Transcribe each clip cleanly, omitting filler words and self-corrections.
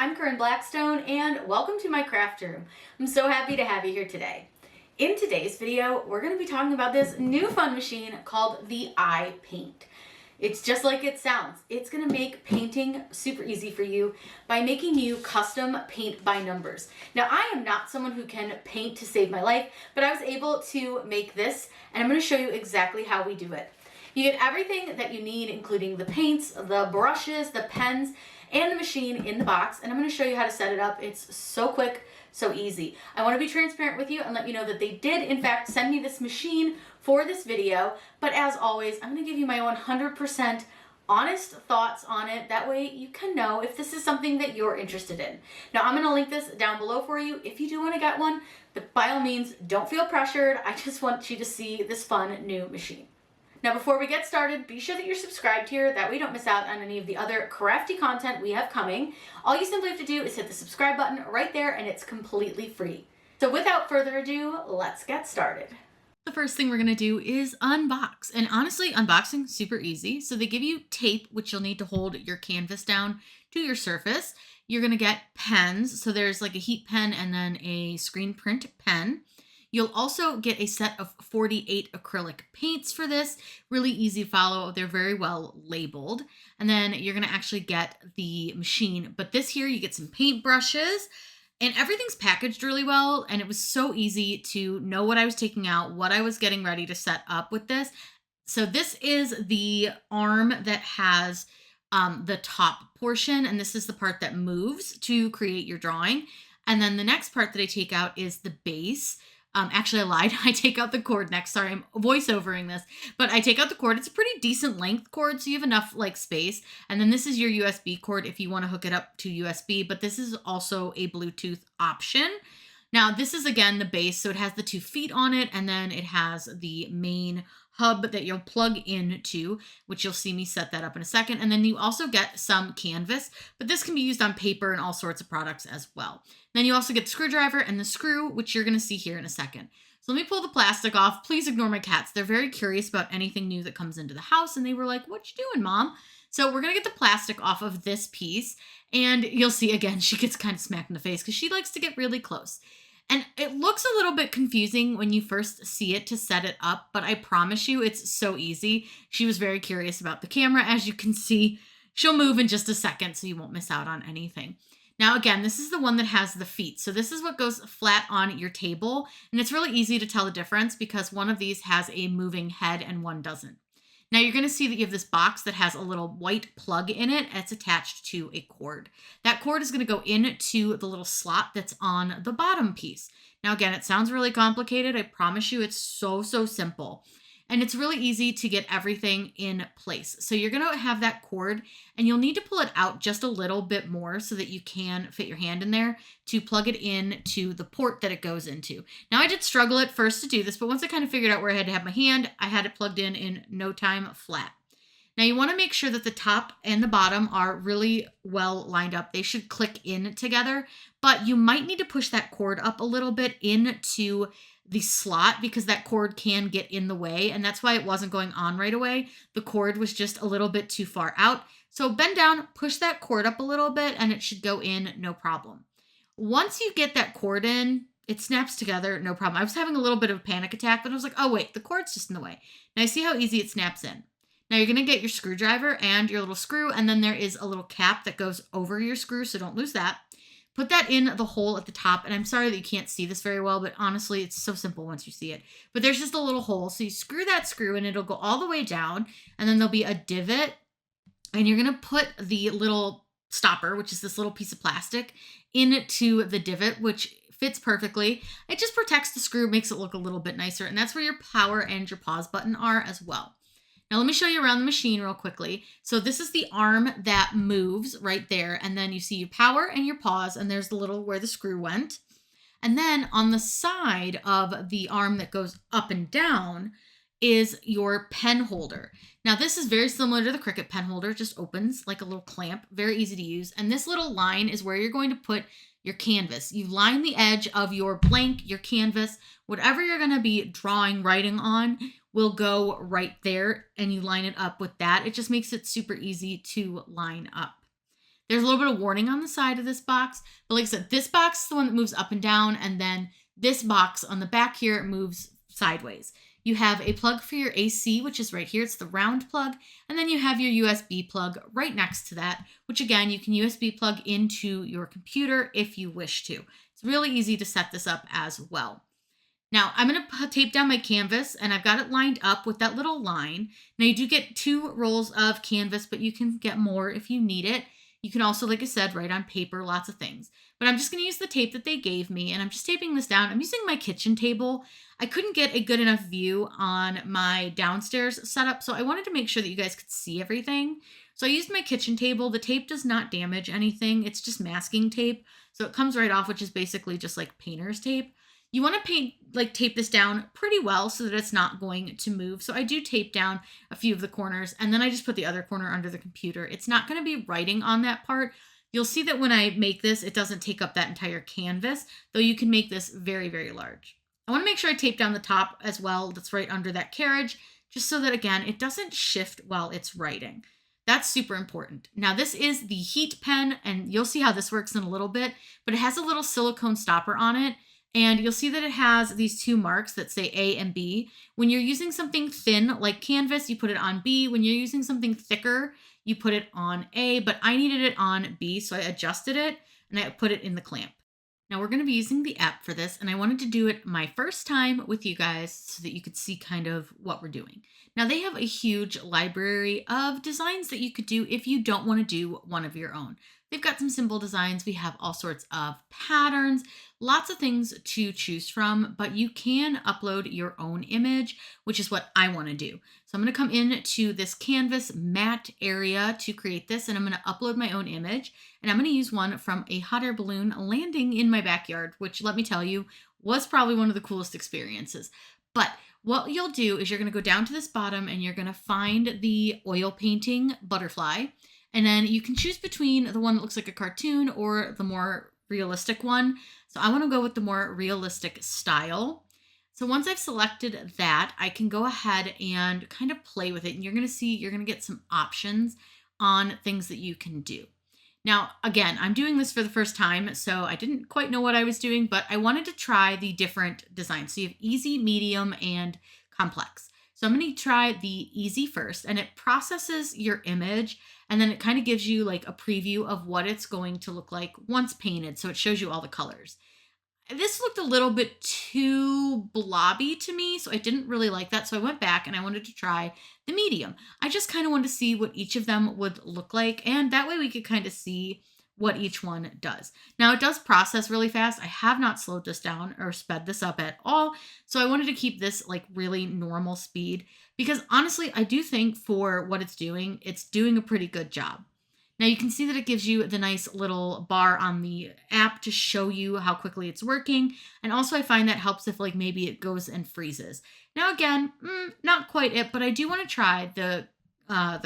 I'm Corinne Blackstone and welcome to my craft room. I'm so happy to have you here today. In today's video, we're going to be talking about this new fun machine called the iPaint. It's just like it sounds. It's going to make painting super easy for you by making you custom paint by numbers. Now, I am not someone who can paint to save my life, but I was able to make this and I'm going to show you exactly how we do it. You get everything that you need, including the paints, the brushes, the pens, and the machine in the box, and I'm going to show you how to set it up. It's so quick, so easy. I want to be transparent with you and let you know that they did, in fact, send me this machine for this video, but as always, I'm going to give you my 100% honest thoughts on it. That way you can know if this is something that you're interested in. Now, I'm going to link this down below for you if you do want to get one, but by all means, don't feel pressured. I just want you to see this fun new machine. Now, before we get started, be sure that you're subscribed here. That way you don't miss out on any of the other crafty content we have coming. All you simply have to do is hit the subscribe button right there, and it's completely free. So without further ado, let's get started. The first thing we're going to do is unbox. And honestly, unboxing is super easy. So they give you tape, which you'll need to hold your canvas down to your surface. You're going to get pens. So there's like a heat pen and then a screen print pen. You'll also get a set of 48 acrylic paints for this. Really easy to follow. They're very well labeled. And then you're going to actually get the machine. But this here, you get some paint brushes and everything's packaged really well. And it was so easy to know what I was taking out, what I was getting ready to set up with this. So this is the arm that has the top portion. And this is the part that moves to create your drawing. And then the next part that I take out is the base. Actually, I lied. I take out the cord next. Sorry, I'm voiceovering this. But I take out the cord. It's a pretty decent length cord, so you have enough like space. And then this is your USB cord if you want to hook it up to USB. But this is also a Bluetooth option. Now, this is, again, the base. So it has the 2 feet on it. And then it has the main hub that you'll plug into, which you'll see me set that up in a second. And then you also get some canvas, but this can be used on paper and all sorts of products as well. Then you also get the screwdriver and the screw, which you're going to see here in a second. So let me pull the plastic off. Please ignore my cats. They're very curious about anything new that comes into the house. And they were like, "What you doing, Mom?" So we're going to get the plastic off of this piece. And you'll see, again, she gets kind of smacked in the face because she likes to get really close. And it looks a little bit confusing when you first see it to set it up, but I promise you it's so easy. She was very curious about the camera. As you can see, she'll move in just a second so you won't miss out on anything. Now, again, this is the one that has the feet. So this is what goes flat on your table. And it's really easy to tell the difference because one of these has a moving head and one doesn't. Now you're going to see that you have this box that has a little white plug in it. And it's attached to a cord. That cord is going to go into the little slot that's on the bottom piece. Now, again, it sounds really complicated. I promise you it's so simple. And it's really easy to get everything in place. So you're going to have that cord and you'll need to pull it out just a little bit more so that you can fit your hand in there to plug it in to the port that it goes into. Now, I did struggle at first to do this, but once I kind of figured out where I had to have my hand, I had it plugged in no time flat. Now, you want to make sure that the top and the bottom are really well lined up. They should click in together, but you might need to push that cord up a little bit into the slot because that cord can get in the way, and that's why it wasn't going on right away. The cord was just a little bit too far out. So bend down, push that cord up a little bit, and it should go in no problem. Once you get that cord in, it snaps together, no problem. I was having a little bit of a panic attack, but I was like, oh wait, the cord's just in the way. Now you see how easy it snaps in. Now you're going to get your screwdriver and your little screw, and then there is a little cap that goes over your screw, so don't lose that. Put that in the hole at the top, and I'm sorry that you can't see this very well, but honestly, it's so simple once you see it. But there's just a little hole, so you screw that screw, and it'll go all the way down, and then there'll be a divot, and you're going to put the little stopper, which is this little piece of plastic, into the divot, which fits perfectly. It just protects the screw, makes it look a little bit nicer, and that's where your power and your pause button are as well. Now let me show you around the machine real quickly. So this is the arm that moves right there. And then you see your power and your pause. And there's the little where the screw went. And then on the side of the arm that goes up and down is your pen holder. Now this is very similar to the Cricut pen holder. It just opens like a little clamp. Very easy to use. And this little line is where you're going to put your canvas. You line the edge of your blank, your canvas, whatever you're going to be drawing, writing on will go right there, and you line it up with that. It just makes it super easy to line up. There's a little bit of warning on the side of this box, but like I said, this box is the one that moves up and down, and then this box on the back here moves sideways. You have a plug for your AC, which is right here. It's the round plug. And then you have your USB plug right next to that, which again, you can USB plug into your computer if you wish to. It's really easy to set this up as well. Now I'm going to tape down my canvas, and I've got it lined up with that little line. Now you do get 2 rolls of canvas, but you can get more if you need it. You can also, like I said, write on paper, lots of things. But I'm just going to use the tape that they gave me, and I'm just taping this down. I'm using my kitchen table. I couldn't get a good enough view on my downstairs setup, so I wanted to make sure that you guys could see everything. So I used my kitchen table. The tape does not damage anything. It's just masking tape. So it comes right off, which is basically just like painter's tape. You want to tape this down pretty well so that it's not going to move. So I do tape down a few of the corners, and then I just put the other corner under the computer. It's not going to be writing on that part. You'll see that when I make this, it doesn't take up that entire canvas, though you can make this very, very large. I want to make sure I tape down the top as well. That's right under that carriage, just so that, again, it doesn't shift while it's writing. That's super important. Now, this is the heat pen, and you'll see how this works in a little bit, but it has a little silicone stopper on it. And you'll see that it has these 2 marks that say A and B. When you're using something thin like canvas, you put it on B. When you're using something thicker, you put it on A, but I needed it on B, so I adjusted it and I put it in the clamp. Now we're going to be using the app for this, and I wanted to do it my first time with you guys so that you could see kind of what we're doing. Now they have a huge library of designs that you could do if you don't want to do one of your own. They've got some simple designs. We have all sorts of patterns, lots of things to choose from, but you can upload your own image, which is what I want to do. So I'm going to come into this canvas matte area to create this, and I'm going to upload my own image, and I'm going to use one from a hot air balloon landing in my backyard, which, let me tell you, was probably one of the coolest experiences. But what you'll do is you're going to go down to this bottom, and you're going to find the oil painting butterfly. And then you can choose between the one that looks like a cartoon or the more realistic one. So I want to go with the more realistic style. So once I've selected that, I can go ahead and kind of play with it. And you're going to see, you're going to get some options on things that you can do. Now, again, I'm doing this for the first time, so I didn't quite know what I was doing, but I wanted to try the different designs. So you have easy, medium, and complex. So I'm going to try the easy first, and it processes your image, and then it kind of gives you like a preview of what it's going to look like once painted. So it shows you all the colors. This looked a little bit too blobby to me, so I didn't really like that. So I went back and I wanted to try the medium. I just kind of wanted to see what each of them would look like, and that way we could kind of see what each one does. Now it does process really fast. I have not slowed this down or sped this up at all. So I wanted to keep this like really normal speed because honestly, I do think for what it's doing a pretty good job. Now you can see that it gives you the nice little bar on the app to show you how quickly it's working. And also I find that helps if like maybe it goes and freezes. Now again, not quite it, but I do want to try the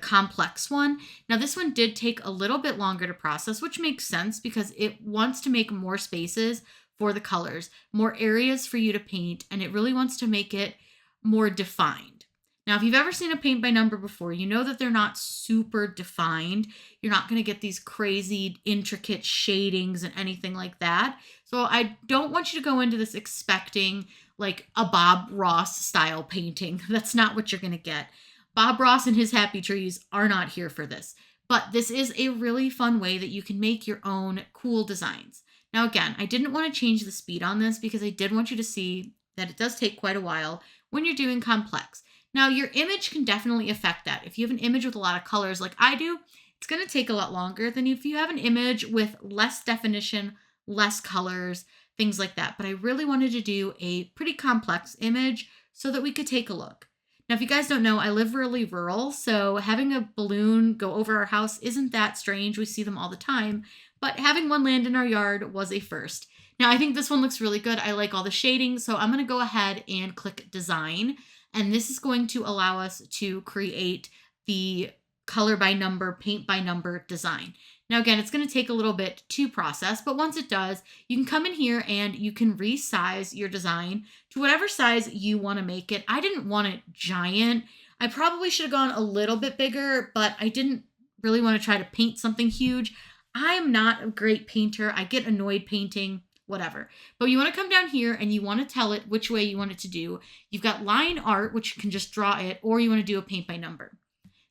complex one. Now this one did take a little bit longer to process, which makes sense because it wants to make more spaces for the colors, more areas for you to paint, and it really wants to make it more defined. Now, if you've ever seen a paint by number before, you know that they're not super defined. You're not going to get these crazy intricate shadings and anything like that. So I don't want you to go into this expecting like a Bob Ross style painting. That's not what you're going to get. Bob Ross and his happy trees are not here for this, but this is a really fun way that you can make your own cool designs. Now, again, I didn't want to change the speed on this because I did want you to see that it does take quite a while when you're doing complex. Now, your image can definitely affect that. If you have an image with a lot of colors like I do, it's going to take a lot longer than if you have an image with less definition, less colors, things like that. But I really wanted to do a pretty complex image so that we could take a look. Now, if you guys don't know, I live really rural, so having a balloon go over our house isn't that strange. We see them all the time, but having one land in our yard was a first. Now, I think this one looks really good. I like all the shading, so I'm going to go ahead and click Design, and this is going to allow us to create the color by number, paint by number design. Now, again, it's going to take a little bit to process, but once it does, you can come in here and you can resize your design to whatever size you want to make it. I didn't want it giant. I probably should have gone a little bit bigger, but I didn't really want to try to paint something huge. I am not a great painter. I get annoyed painting, whatever. But you want to come down here and you want to tell it which way you want it to do. You've got line art, which you can just draw it, or you want to do a paint by number.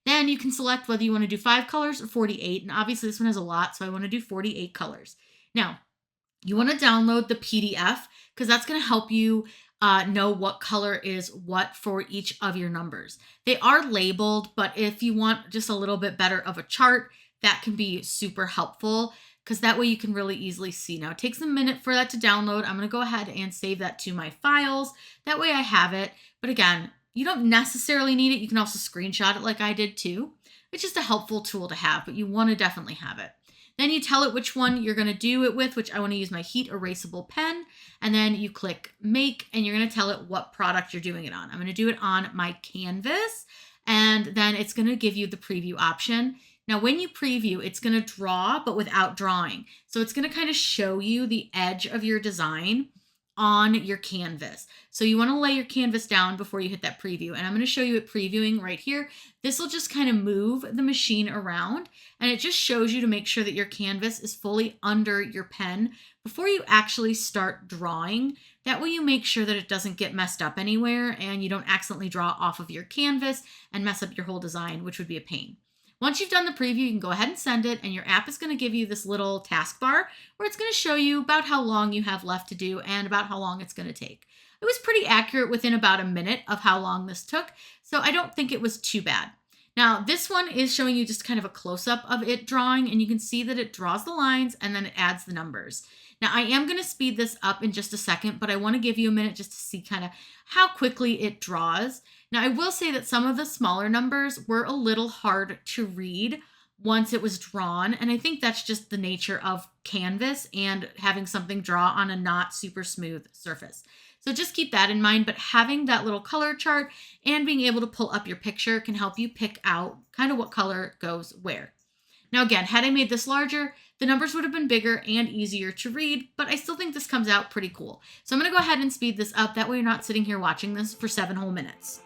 Then you can select whether you want to do 5 colors or 48. And obviously this one has a lot, so I want to do 48 colors. Now, you want to download the PDF because that's going to help you know what color is what for each of your numbers. They are labeled, but if you want just a little bit better of a chart, that can be super helpful because that way you can really easily see. Now, it takes a minute for that to download. I'm going to go ahead and save that to my files. That way I have it. But again, you don't necessarily need it. You can also screenshot it like I did too. It's just a helpful tool to have, but you want to definitely have it. Then you tell it which one you're going to do it with, which I want to use my heat erasable pen. And then you click make, and you're going to tell it what product you're doing it on. I'm going to do it on my canvas, and then it's going to give you the preview option. Now, when you preview, it's going to draw, but without drawing. So it's going to kind of show you the edge of your design on your canvas. So you want to lay your canvas down before you hit that preview. And I'm going to show you it previewing right here. This will just kind of move the machine around, and it just shows you to make sure that your canvas is fully under your pen before you actually start drawing. That way you make sure that it doesn't get messed up anywhere and you don't accidentally draw off of your canvas and mess up your whole design, which would be a pain. Once you've done the preview, you can go ahead and send it, and your app is going to give you this little taskbar where it's going to show you about how long you have left to do and about how long it's going to take. It was pretty accurate within about a minute of how long this took, so I don't think it was too bad. Now, this one is showing you just kind of a close-up of it drawing, and you can see that it draws the lines and then it adds the numbers. Now, I am going to speed this up in just a second, but I want to give you a minute just to see kind of how quickly it draws. Now, I will say that some of the smaller numbers were a little hard to read once it was drawn, and I think that's just the nature of canvas and having something draw on a not super smooth surface. So just keep that in mind, but having that little color chart and being able to pull up your picture can help you pick out kind of what color goes where. Now again, had I made this larger, the numbers would have been bigger and easier to read, but I still think this comes out pretty cool. So I'm going to go ahead and speed this up. That way you're not sitting here watching this for 7 whole minutes.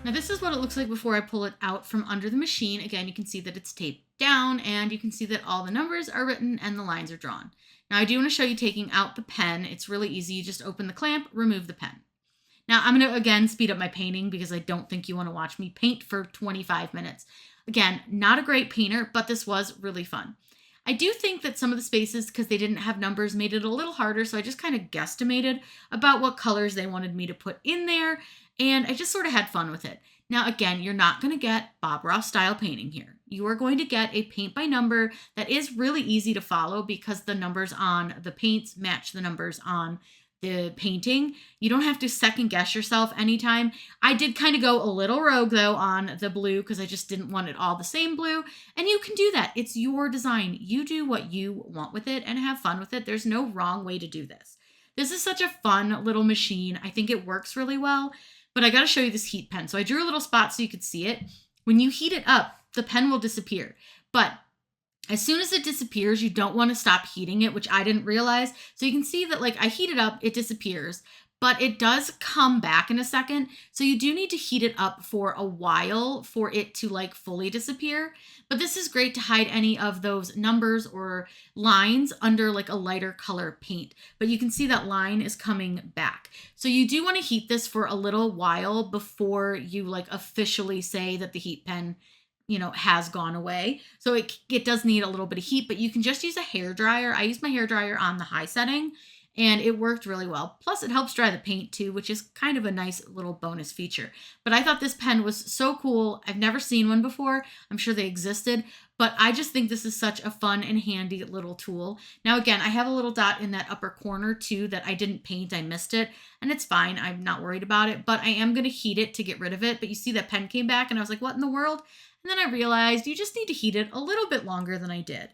Now this is what it looks like before I pull it out from under the machine. Again, you can see that it's taped down and you can see that all the numbers are written and the lines are drawn. Now I do want to show you taking out the pen. It's really easy. You just open the clamp, remove the pen. Now I'm going to again speed up my painting because I don't think you want to watch me paint for 25 minutes. Again, not a great painter, but this was really fun. I do think that some of the spaces, because they didn't have numbers, made it a little harder, so I just kind of guesstimated about what colors they wanted me to put in there, and I just sort of had fun with it. Now, again, you're not going to get Bob Ross style painting here. You are going to get a paint by number that is really easy to follow because the numbers on the paints match the numbers on the painting. You don't have to second guess yourself anytime. I did kind of go a little rogue though on the blue because I just didn't want it all the same blue. And you can do that. It's your design. You do what you want with it and have fun with it. There's no wrong way to do this. This is such a fun little machine. I think it works really well, but I got to show you this heat pen. So I drew a little spot so you could see it. When you heat it up, the pen will disappear, but as soon as it disappears, you don't want to stop heating it, which I didn't realize. So you can see that like I heat it up, it disappears, but it does come back in a second. So you do need to heat it up for a while for it to like fully disappear. But this is great to hide any of those numbers or lines under like a lighter color paint. But you can see that line is coming back. So you do want to heat this for a little while before you like officially say that the heat pen has gone away. So it does need a little bit of heat, but you can just use a hair dryer. I use my hair dryer on the high setting and it worked really well. Plus it helps dry the paint too, which is kind of a nice little bonus feature. But I thought this pen was so cool. I've never seen one before. I'm sure they existed, but I just think this is such a fun and handy little tool. Now, again, I have a little dot in that upper corner too that I didn't paint. I missed it, and it's fine. I'm not worried about it, but I am going to heat it to get rid of it. But you see that pen came back and I was like, what in the world? And then I realized you just need to heat it a little bit longer than I did.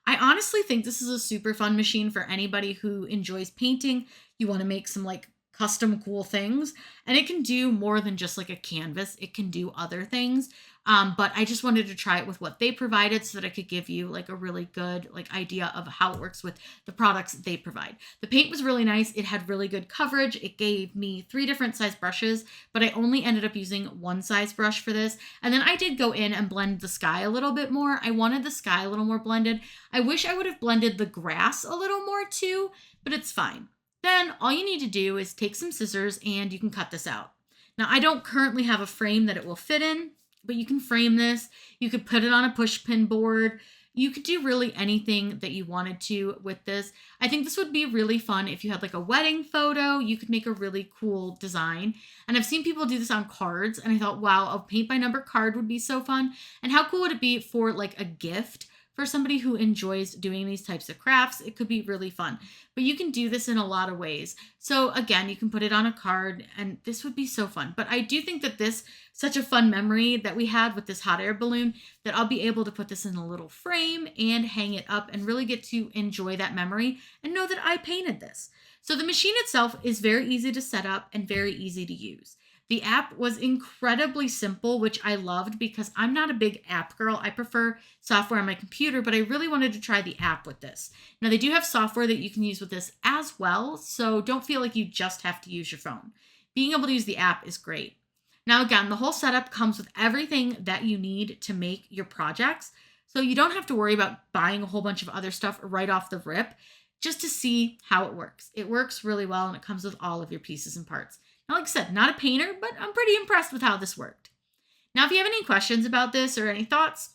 I honestly think this is a super fun machine for anybody who enjoys painting. You want to make some like custom cool things, and it can do more than just like a canvas. It can do other things. But I just wanted to try it with what they provided so that I could give you like a really good like idea of how it works with the products they provide. The paint was really nice. It had really good coverage. It gave me 3 different size brushes, but I only ended up using 1 size brush for this. And then I did go in and blend the sky a little bit more. I wanted the sky a little more blended. I wish I would have blended the grass a little more too, but it's fine. Then all you need to do is take some scissors and you can cut this out. Now, I don't currently have a frame that it will fit in, but you can frame this. You could put it on a push pin board. You could do really anything that you wanted to with this. I think this would be really fun if you had like a wedding photo. You could make a really cool design. And I've seen people do this on cards, and I thought, wow, a paint by number card would be so fun. And how cool would it be for like a gift for somebody who enjoys doing these types of crafts? It could be really fun. But you can do this in a lot of ways. So again, you can put it on a card, and this would be so fun. But I do think that this, such a fun memory that we had with this hot air balloon, that I'll be able to put this in a little frame and hang it up and really get to enjoy that memory and know that I painted this. So the machine itself is very easy to set up and very easy to use. The app was incredibly simple, which I loved because I'm not a big app girl. I prefer software on my computer, but I really wanted to try the app with this. Now, they do have software that you can use with this as well, so don't feel like you just have to use your phone. Being able to use the app is great. Now, again, the whole setup comes with everything that you need to make your projects, so you don't have to worry about buying a whole bunch of other stuff right off the rip just to see how it works. It works really well, and it comes with all of your pieces and parts. Now, like I said, not a painter, but I'm pretty impressed with how this worked. Now, if you have any questions about this or any thoughts,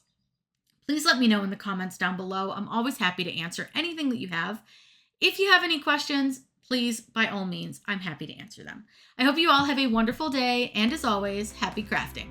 please let me know in the comments down below. I'm always happy to answer anything that you have. If you have any questions, please, by all means, I'm happy to answer them. I hope you all have a wonderful day, and as always, happy crafting.